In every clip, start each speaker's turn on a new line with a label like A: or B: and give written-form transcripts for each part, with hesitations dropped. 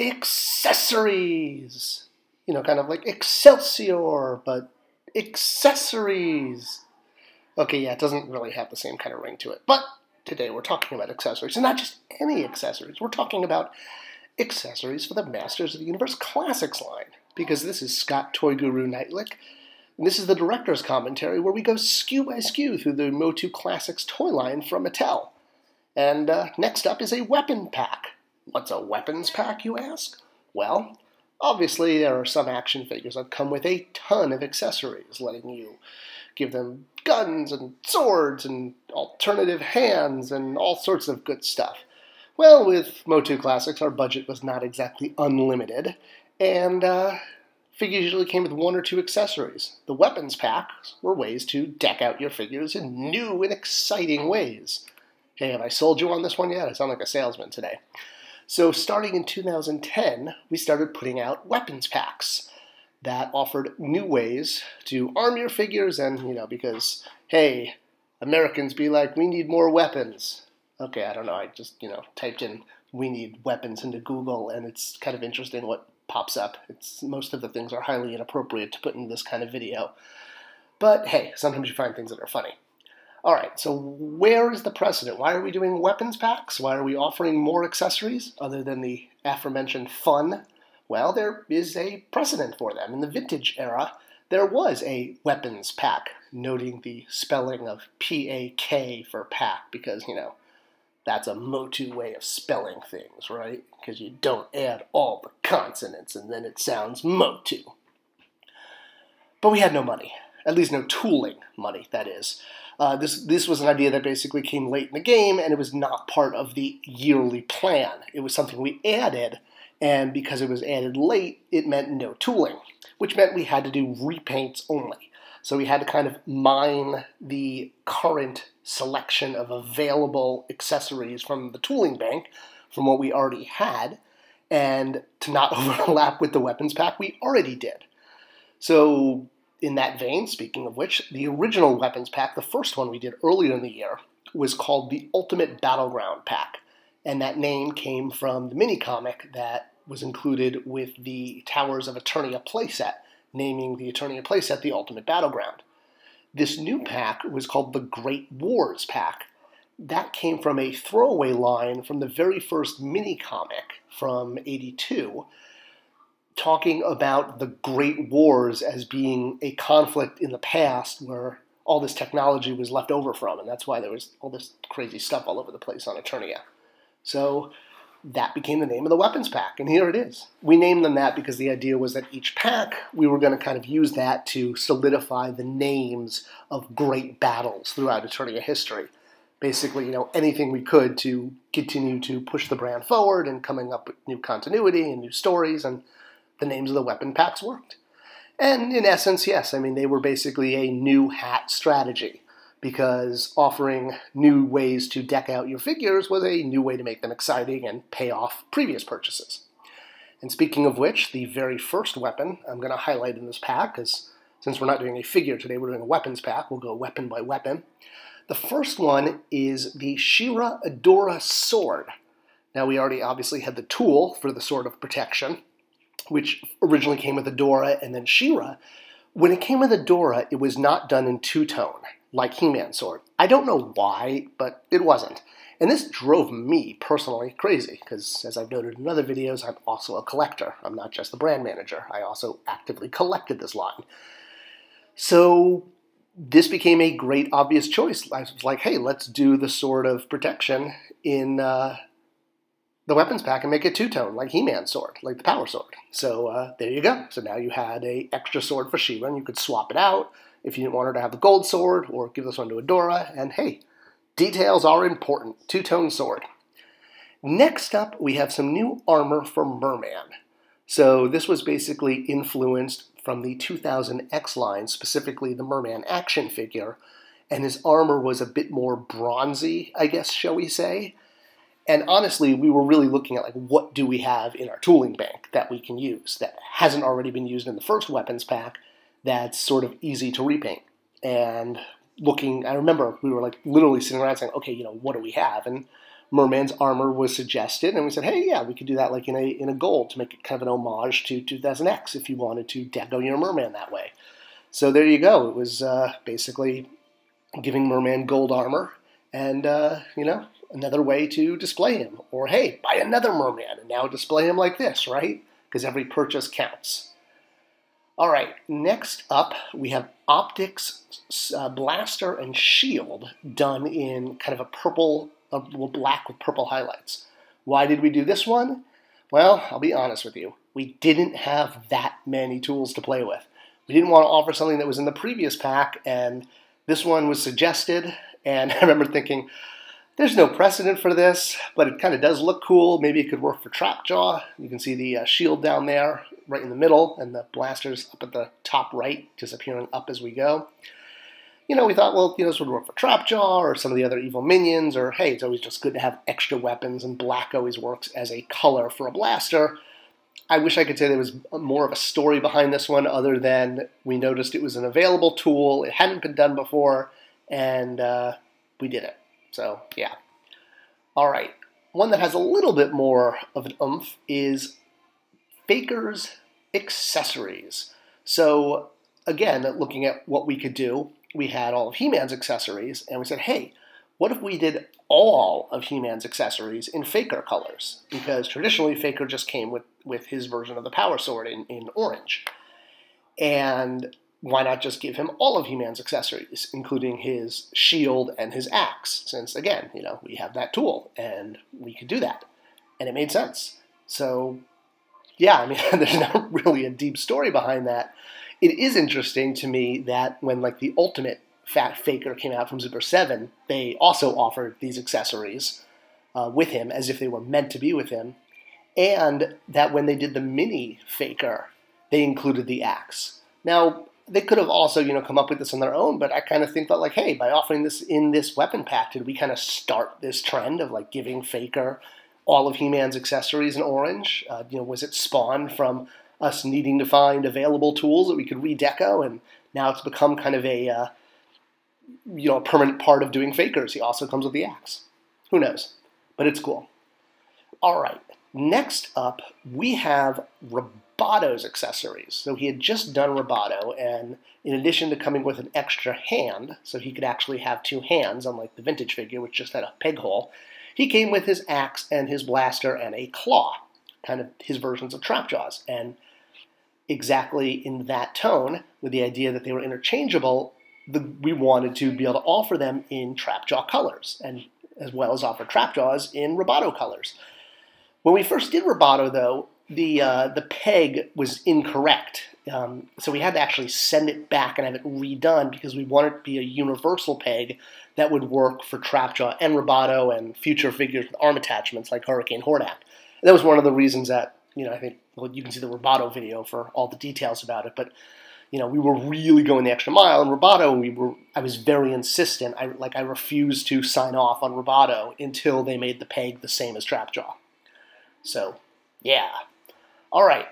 A: accessories. You know, kind of like Excelsior, but accessories. Okay, yeah, it doesn't really have the same kind of ring to it. But today we're talking about accessories, and not just any accessories. We're talking about accessories for the Masters of the Universe Classics line, because this is Scott Toy Guru Neitlich, and this is the director's commentary where we go SKU by SKU through the Motu Classics toy line from Mattel. And next up is a weapon pack. What's a weapons pack, you ask? Well, obviously there are some action figures that come with a ton of accessories, letting you give them guns and swords and alternative hands and all sorts of good stuff. Well, with Motu Classics, our budget was not exactly unlimited, and figures usually came with one or two accessories. The weapons packs were ways to deck out your figures in new and exciting ways. Hey, have I sold you on this one yet? I sound like a salesman today. So starting in 2010, we started putting out weapons packs that offered new ways to arm your figures and, because, hey, Americans be like, we need more weapons. Okay, I don't know, I just, typed in we need weapons into Google, and it's kind of interesting what pops up. Most of the things are highly inappropriate to put in this kind of video. But hey, sometimes you find things that are funny. All right, so where is the precedent? Why are we doing weapons packs? Why are we offering more accessories other than the aforementioned fun? Well, there is a precedent for them. In the vintage era, there was a weapons pack, noting the spelling of P-A-K for pack, because, that's a Motu way of spelling things, right? Because you don't add all the consonants and then it sounds Motu. But we had no money. At least no tooling money, that is. This was an idea that basically came late in the game, and it was not part of the yearly plan. It was something we added, and because it was added late, it meant no tooling, which meant we had to do repaints only. So we had to kind of mine the current selection of available accessories from the tooling bank, from what we already had, and to not overlap with the weapons pack we already did. So in that vein, speaking of which, the original weapons pack, the first one we did earlier in the year, was called the Ultimate Battleground Pack. And that name came from the mini-comic that was included with the Towers of Eternia playset, naming the Eternia playset the Ultimate Battleground. This new pack was called the Great Wars Pack. That came from a throwaway line from the very first mini-comic from '82, talking about the Great Wars as being a conflict in the past where all this technology was left over from, and that's why there was all this crazy stuff all over the place on Eternia. So that became the name of the weapons pack, and here it is. We named them that because the idea was that each pack, we were going to kind of use that to solidify the names of great battles throughout Eternia history. Basically, anything we could to continue to push the brand forward and coming up with new continuity and new stories, and the names of the weapon packs worked. And in essence, yes, they were basically a new hat strategy, because offering new ways to deck out your figures was a new way to make them exciting and pay off previous purchases. And speaking of which, the very first weapon I'm going to highlight in this pack, because since we're not doing a figure today, we're doing a weapons pack, we'll go weapon by weapon. The first one is the She-Ra Adora Sword. Now, we already obviously had the tool for the Sword of Protection, which originally came with Adora and then She-Ra. When it came with Adora, it was not done in two-tone, like He-Man's sword. I don't know why, but it wasn't. And this drove me, personally, crazy, because as I've noted in other videos, I'm also a collector. I'm not just the brand manager. I also actively collected this line. So this became a great, obvious choice. I was like, hey, let's do the Sword of Protection in the weapons pack and make it two-tone, like He-Man's sword, like the Power Sword. So there you go. So now you had an extra sword for She-Ra, and you could swap it out if you didn't want her to have the gold sword, or give this one to Adora. And hey, details are important. Two-tone sword. Next up, we have some new armor for Merman. So this was basically influenced from the 2000 X line, specifically the Merman action figure, and his armor was a bit more bronzy, I guess, shall we say. And honestly, we were really looking at, what do we have in our tooling bank that we can use that hasn't already been used in the first weapons pack that's sort of easy to repaint. And I remember we were literally sitting around saying, okay, what do we have? And Merman's armor was suggested, and we said, hey, yeah, we could do that like in a gold to make it kind of an homage to 2000X if you wanted to deco your Merman that way. So there you go. It was basically giving Merman gold armor and, another way to display him. Or, hey, buy another Merman and now display him like this, right? Because every purchase counts. All right, next up, we have Optics Blaster and Shield done in kind of a purple, black with purple highlights. Why did we do this one? Well, I'll be honest with you. We didn't have that many tools to play with. We didn't want to offer something that was in the previous pack, and this one was suggested, and I remember thinking, there's no precedent for this, but it kind of does look cool. Maybe it could work for Trapjaw. You can see the shield down there, right in the middle, and the blasters up at the top right, just appearing up as we go. We thought, well, this would work for Trapjaw or some of the other evil minions, or hey, it's always just good to have extra weapons, and black always works as a color for a blaster. I wish I could say there was more of a story behind this one other than we noticed it was an available tool, it hadn't been done before, and we did it. So, yeah. All right. One that has a little bit more of an oomph is Faker's accessories. So, again, looking at what we could do, we had all of He-Man's accessories, and we said, hey, what if we did all of He-Man's accessories in Faker colors? Because traditionally, Faker just came with his version of the Power Sword in orange. And why not just give him all of He-Man's accessories, including his shield and his axe? Since, again, we have that tool, and we could do that. And it made sense. So, yeah, there's not really a deep story behind that. It is interesting to me that when, the Ultimate Faker came out from Super 7, they also offered these accessories with him, as if they were meant to be with him. And that when they did the Mini Faker, they included the axe. Now, they could have also, come up with this on their own, but I kind of think that, hey, by offering this in this weapon pack, did we kind of start this trend of, giving Faker all of He-Man's accessories in orange? Was it spawned from us needing to find available tools that we could redeco, and now it's become kind of a permanent part of doing Fakers? He also comes with the axe. Who knows? But it's cool. All right. Next up, we have Robato's accessories. So he had just done Robato, and in addition to coming with an extra hand, so he could actually have two hands, unlike the vintage figure, which just had a peg hole, he came with his axe and his blaster and a claw, kind of his versions of Trapjaws. And exactly in that tone, with the idea that they were interchangeable, we wanted to be able to offer them in Trapjaw colors, and as well as offer Trapjaws in Robato colors. When we first did Robato, though, the peg was incorrect. So we had to actually send it back and have it redone because we wanted it to be a universal peg that would work for Trapjaw and Robato and future figures with arm attachments like Hurricane Hordak. And that was one of the reasons that, I think, you can see the Robato video for all the details about it, but, we were really going the extra mile in Robato. I was very insistent. I refused to sign off on Robato until they made the peg the same as Trapjaw. So, yeah. All right.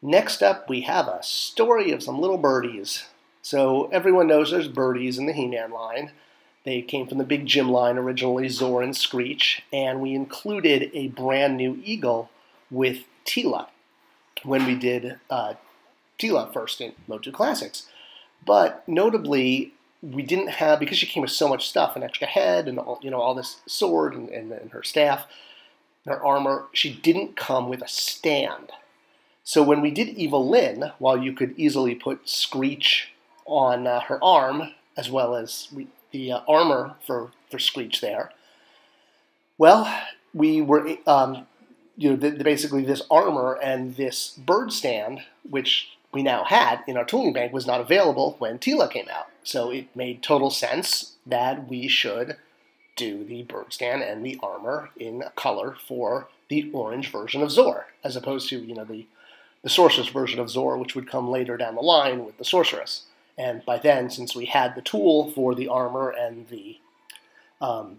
A: Next up, we have a story of some little birdies. So everyone knows there's birdies in the He-Man line. They came from the Big Jim line originally, Zor and Screech, and we included a brand new eagle with Teela when we did Teela first in Mode 2 Classics. But notably, we didn't have, because she came with so much stuff, an extra head and all this sword and her staff, her armor, she didn't come with a stand. So when we did Evil Lynn, while you could easily put Screech on her arm, as well as the armor for Screech there, well, we were, basically this armor and this bird stand, which we now had in our tooling bank, was not available when Teela came out. So it made total sense that we should do the bird stand and the armor in a color for the orange version of Zor, as opposed to, the Sorceress version of Zor, which would come later down the line with the Sorceress. And by then, since we had the tool for the armor and the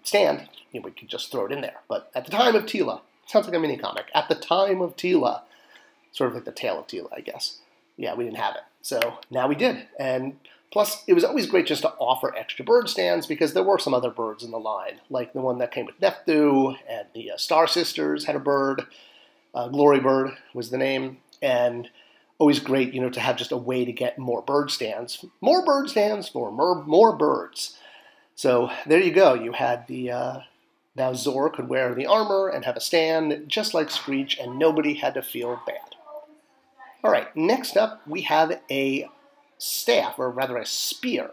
A: stand, we could just throw it in there. But at the time of Teela, sounds like a mini-comic, at the time of Teela, sort of like the tale of Teela, I guess. Yeah, we didn't have it. So now we did. And Plus, it was always great just to offer extra bird stands because there were some other birds in the line, like the one that came with Nephthyu, and the Star Sisters had a bird. Glory Bird was the name, and always great, to have just a way to get more bird stands. More bird stands for more birds. So there you go. You had now Zor could wear the armor and have a stand just like Screech, and nobody had to feel bad. All right, next up we have a staff, or rather a spear.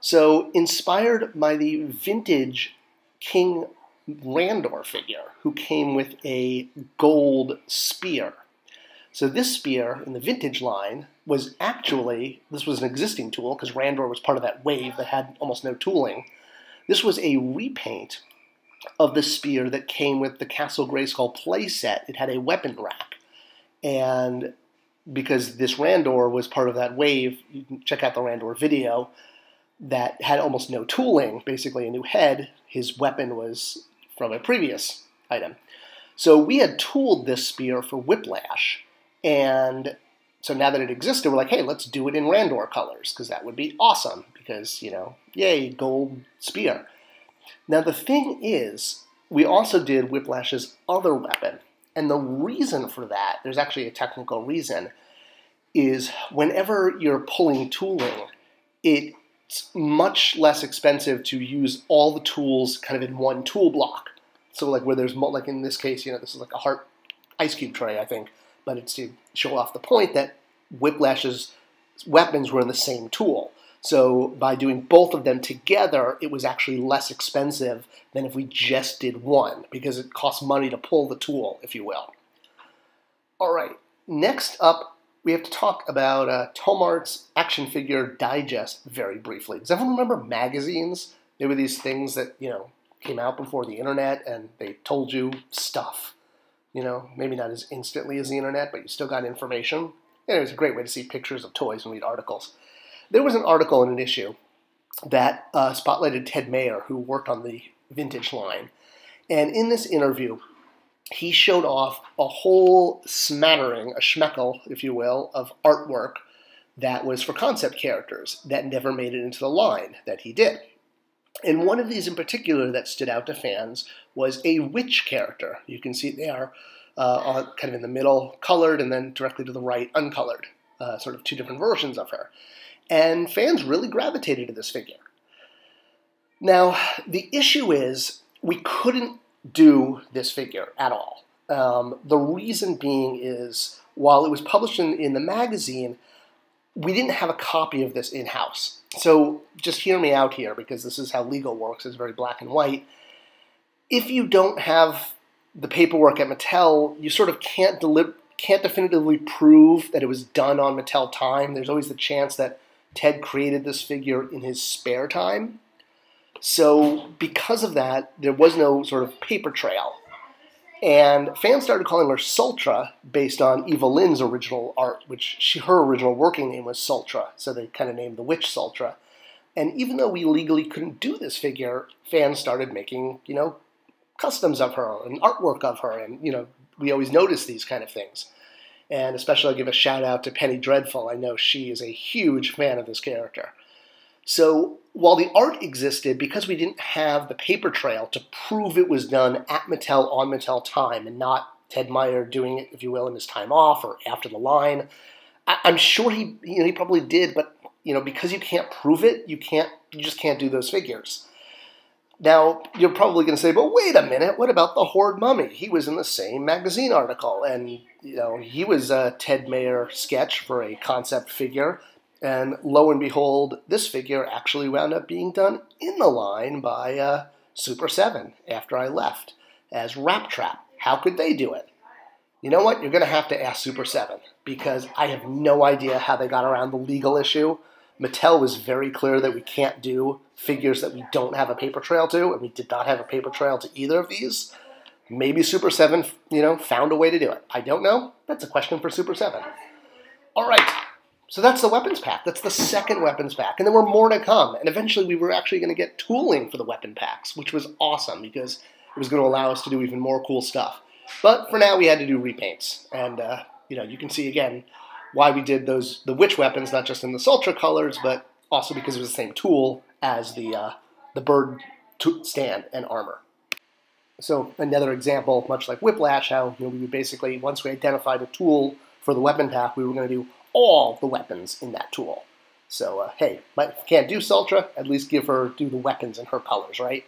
A: So inspired by the vintage King Randor figure, who came with a gold spear. So this spear in the vintage line was this was an existing tool because Randor was part of that wave that had almost no tooling. This was a repaint of the spear that came with the Castle Grayskull playset. It had a weapon rack. And because this Randor was part of that wave, you can check out the Randor video, that had almost no tooling, basically a new head. His weapon was from a previous item. So we had tooled this spear for Whiplash. And so now that it existed, we're like, hey, let's do it in Randor colors, because that would be awesome, because, yay, gold spear. Now the thing is, we also did Whiplash's other weapon. And the reason for that, there's actually a technical reason, is whenever you're pulling tooling, it's much less expensive to use all the tools kind of in one tool block. So like where there's, like in this case, this is like a heart ice cube tray, I think, but it's to show off the point that Whiplash's weapons were in the same tool. So by doing both of them together, it was actually less expensive than if we just did one, because it costs money to pull the tool, if you will. All right, next up, we have to talk about Tomart's Action Figure Digest very briefly. Does everyone remember magazines? They were these things that, came out before the internet, and they told you stuff. Maybe not as instantly as the internet, but you still got information. And it was a great way to see pictures of toys and read articles. There was an article in an issue that spotlighted Ted Mayer, who worked on the vintage line. And in this interview, he showed off a whole smattering, a schmeckle, if you will, of artwork that was for concept characters that never made it into the line that he did. And one of these in particular that stood out to fans was a witch character. You can see it there, kind of in the middle, colored, and then directly to the right, uncolored. Sort of two different versions of her. And fans really gravitated to this figure. Now, the issue is we couldn't do this figure at all. The reason being is, while it was published in the magazine, we didn't have a copy of this in-house. So just hear me out here, because this is how legal works. It's very black and white. If you don't have the paperwork at Mattel, you sort of can't definitively prove that it was done on Mattel time. There's always the chance that Ted created this figure in his spare time. So because of that, there was no sort of paper trail. And fans started calling her Sultra based on Eva Lynn's original art, which her original working name was Sultra. So they kind of named the witch Sultra. And even though we legally couldn't do this figure, fans started making, customs of her and artwork of her. And, we always notice these kind of things. And especially I'll give a shout out to Penny Dreadful. I know she is a huge fan of this character. So while the art existed, because we didn't have the paper trail to prove it was done at Mattel on Mattel time and not Ted Mayer doing it, if you will, in his time off or after the line, I'm sure he probably did, but because you can't prove it, you just can't do those figures. Now, you're probably going to say, but wait a minute, what about the Horde Mummy? He was in the same magazine article, and he was a Ted Mayer sketch for a concept figure, and lo and behold, this figure actually wound up being done in the line by Super 7 after I left as Rat Trap. How could they do it? You know what? You're going to have to ask Super 7, because I have no idea how they got around the legal issue. Mattel was very clear that we can't do figures that we don't have a paper trail to, and we did not have a paper trail to either of these. Maybe Super 7, found a way to do it. I don't know. That's a question for Super 7. All right. So that's the weapons pack. That's the second weapons pack. And there were more to come. And eventually we were actually going to get tooling for the weapon packs, which was awesome because it was going to allow us to do even more cool stuff. But for now, we had to do repaints. And, you can see again why we did the witch weapons, not just in the Sultra colors, but also because it was the same tool as the bird stand and armor. So another example, much like Whiplash, how we would basically, once we identified a tool for the weapon path, we were going to do all the weapons in that tool. So hey, if you can't do Sultra, at least do the weapons in her colors, right?